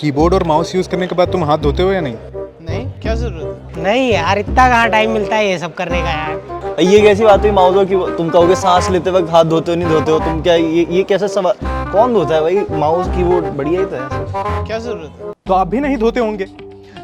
Keyboard और mouse use करने के बाद तुम हाथ धोते हो या नहीं? नहीं, क्या जरूरत है? नहीं यार, इतना कहाँ टाइम मिलता है ये सब करने का यार। ये कैसी बात हुई माउस की? तुम कहोगे सांस लेते वक्त हाथ धोते हो नहीं धोते हो, तुम क्या ये कैसा सवाल? कौन धोता है भाई? माउस कीबोर्ड बढ़िया ही तो है। क्या जरूरत है? तो आप भी नहीं धोते होंगे,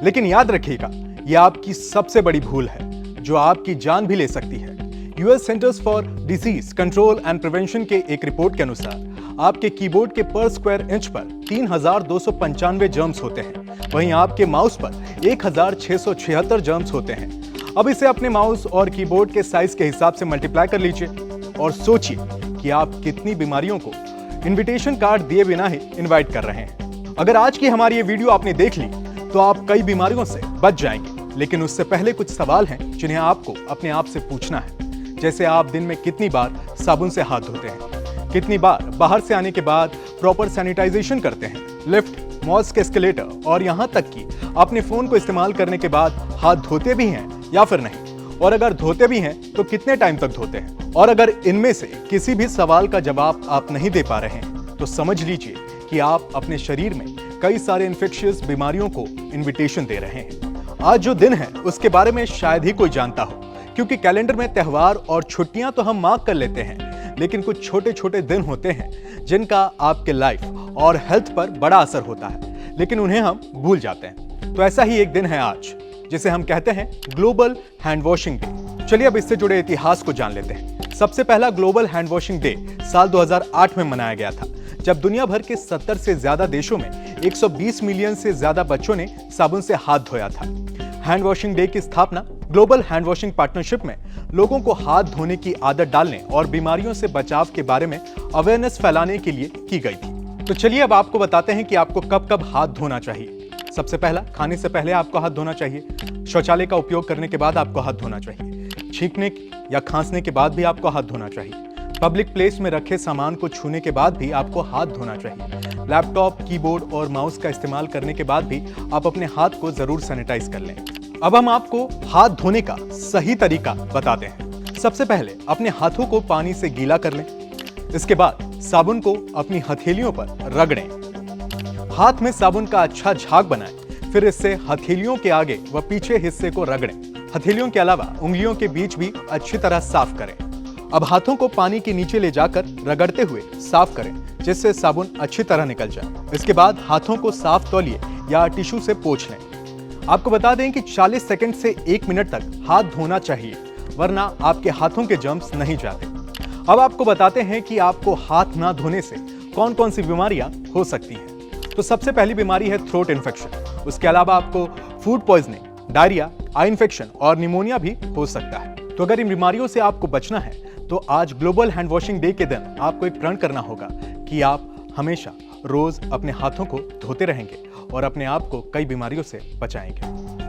लेकिन याद रखिएगा ये आपकी सबसे बड़ी भूल है जो आपकी जान भी ले सकती है। US centres for disease control and prevention के एक रिपोर्ट के अनुसार आपके कीबोर्ड के पर स्क्वायर इंच पर 3295 जर्म्स होते हैं, वहीं आपके माउस पर 1676 जर्म्स होते हैं। अब इसे अपने माउस और कीबोर्ड के साइज के हिसाब से मल्टीप्लाई कर लीजिए और सोचिए कि आप कितनी बीमारियों को इनविटेशन कार्ड दिए बिना ही इनवाइट कर रहे हैं। अगर आज की हमारी ये वीडियो आपने देख ली तो आप कई बीमारियों से बच जाएंगे, लेकिन उससे पहले कुछ सवाल हैं जिन्हें आपको अपने आप से पूछना है। जैसे आप दिन में कितनी बार साबुन से हाथ धोते हैं, कितनी बार बाहर से आने के बाद प्रॉपर सैनिटाइजेशन करते हैं, लिफ्ट, मॉल्स के एस्केलेटर और यहाँ तक कि अपने फोन को इस्तेमाल करने के बाद हाथ धोते भी हैं या फिर नहीं, और अगर धोते भी हैं तो कितने टाइम तक धोते हैं। और अगर इनमें से किसी भी सवाल का जवाब आप नहीं दे पा रहे हैं तो समझ लीजिए कि आप अपने शरीर में कई सारे इन्फेक्शियस बीमारियों को इन्विटेशन दे रहे हैं। आज जो दिन है उसके बारे में शायद ही कोई जानता हो, क्योंकि कैलेंडर में त्योहार और छुट्टियां तो हम मार्क कर लेते हैं, लेकिन कुछ छोटे छोटे दिन होते हैं जिनका आपके लाइफ और हेल्थ पर बड़ा असर होता है, लेकिन उन्हें हम भूल जाते हैं। तो ऐसा ही एक दिन है आज, जिसे हम कहते हैं ग्लोबल हैंड वॉशिंग डे। चलिए अब इससे जुड़े इतिहास को जान लेते हैं। सबसे पहला ग्लोबल हैंड वॉशिंग डे साल 2008 में मनाया गया था, जब दुनिया भर के 70 से ज्यादा देशों में 120 मिलियन से ज्यादा बच्चों ने साबुन से हाथ धोया था। हैंड वॉशिंग डे की स्थापना ग्लोबल हैंड वॉशिंग पार्टनरशिप में लोगों को हाथ धोने की आदत डालने और बीमारियों से बचाव के बारे में अवेयरनेस फैलाने के लिए की गई थी। तो चलिए अब आपको बताते हैं कि आपको कब कब हाथ धोना चाहिए। सबसे पहला, खाने से पहले आपको हाथ धोना चाहिए। शौचालय का उपयोग करने के बाद आपको हाथ धोना चाहिए। छींकने या खांसने के बाद भी आपको हाथ धोना चाहिए। पब्लिक प्लेस में रखे सामान को छूने के बाद भी आपको हाथ धोना चाहिए। लैपटॉप, कीबोर्ड और माउस का इस्तेमाल करने के बाद भी आप अपने हाथ को जरूर सैनिटाइज कर लें। अब हम आपको हाथ धोने का सही तरीका बताते हैं। सबसे पहले अपने हाथों को पानी से गीला कर लें। इसके बाद साबुन को अपनी हथेलियों पर रगड़ें। हाथ में साबुन का अच्छा झाग बनाएं, फिर इससे हथेलियों के आगे व पीछे हिस्से को रगड़ें। हथेलियों के अलावा उंगलियों के बीच भी अच्छी तरह साफ करें। अब हाथों को पानी के नीचे ले जाकर रगड़ते हुए साफ करें, जिससे साबुन अच्छी तरह निकल जाए। इसके बाद हाथों को साफ तौलिए या टिश्यू से पोंछ लें। आपको बता दें कि 40 सेकंड से 1 मिनट तक हाथ धोना चाहिए, वरना आपके हाथों के जर्म्स नहीं जाते। अब आपको बताते हैं कि आपको हाथ ना धोने से कौन कौन सी बीमारियां हो सकती हैं। तो सबसे पहली बीमारी है थ्रोट इन्फेक्शन। उसके अलावा आपको food poisoning, diarrhoea, eye infection और निमोनिया भी हो सकता है। तो अगर इन बीमारियों से आपको बचना है तो आज ग्लोबल हैंड वॉशिंग डे के दिन आपको एक प्रण करना होगा कि आप हमेशा रोज अपने हाथों को धोते रहेंगे और अपने आप को कई बीमारियों से बचाएंगे।